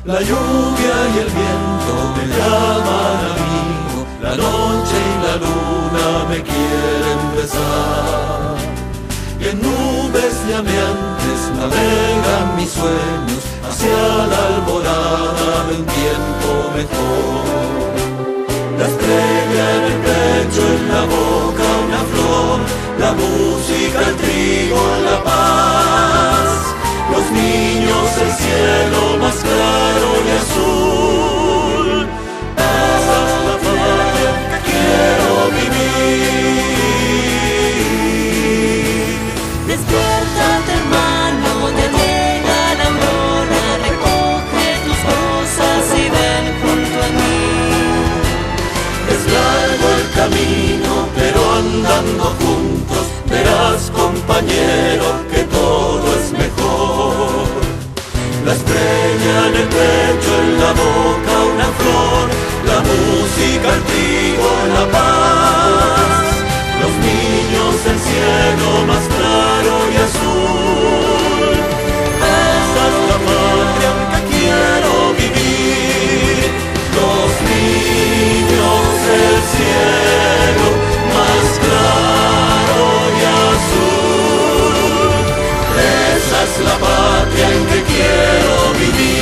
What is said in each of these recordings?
La lluvia y el viento me llaman amigo, la noche y la luna me quieren besar. Y en nubes llameantes navegan mis sueños hacia la alborada de un tiempo mejor. La estrella en el pecho, en la boca una flor, la música, el trigo, la paz. Los niños, el cielo más claro y azul. Esa es la patria que quiero vivir. Despiértate, hermano, te llega la aurora, recoge tus cosas y ven junto a mí. Es largo el camino, pero andando juntos verás, compañero, que todo es mejor. La estrella en el pecho, en la boca una flor, la música, el trigo, la paz. Los niños, el cielo más claro y azul. Esa es la patria que quiero vivir. Los niños, el cielo más claro y azul. Esa es la patria en que quiero vivir.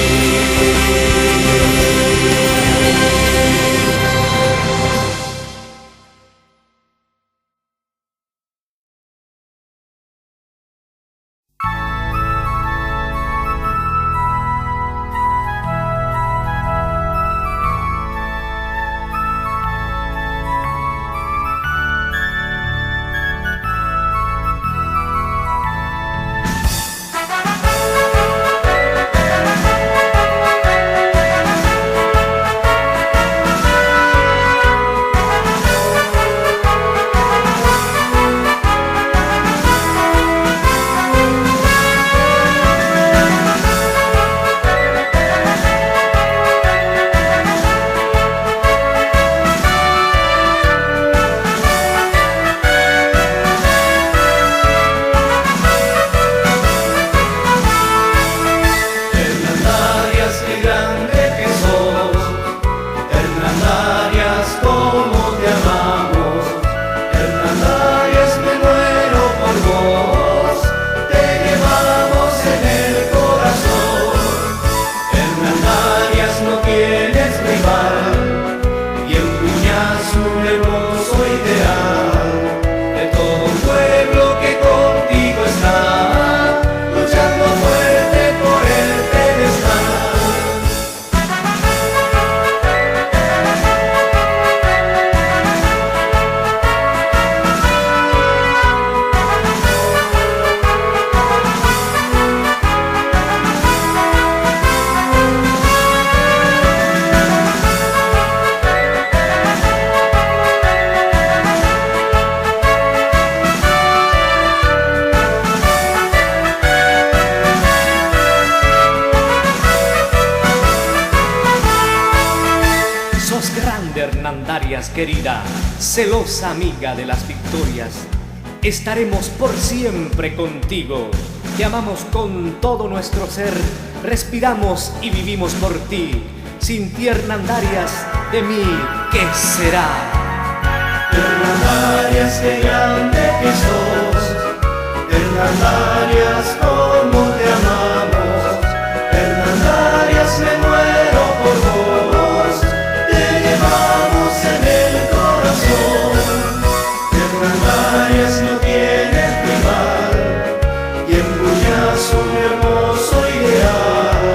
Hernandarias querida, celosa amiga de las victorias, estaremos por siempre contigo. Te amamos con todo nuestro ser, respiramos y vivimos por ti. Sin ti, Hernandarias, de mí, ¿qué será? Hernandarias, qué grande que sos. Hernandarias, cómo te amamos. Hernandarias, me muero por vos. Te llevamos en el corazón. Hernandarias, no tienes rival. Y empuñas un hermoso ideal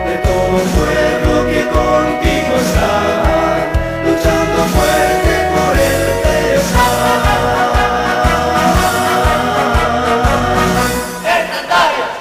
de todo un pueblo que contigo está, luchando fuerte por el bienestar. Hernandarias.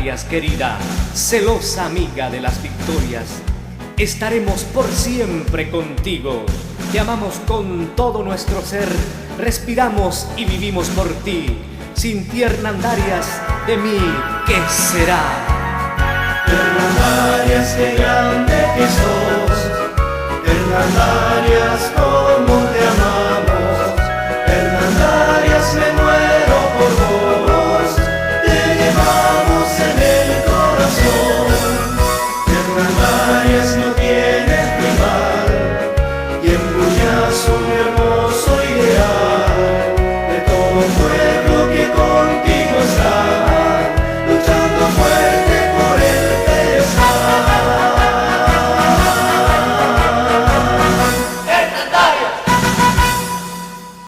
Hernandarias querida, celosa amiga de las victorias, estaremos por siempre contigo. Te amamos con todo nuestro ser, respiramos y vivimos por ti. Sin ti, Hernandarias, de mí, ¿qué será? Hernandarias, qué grande que sos, Hernandarias como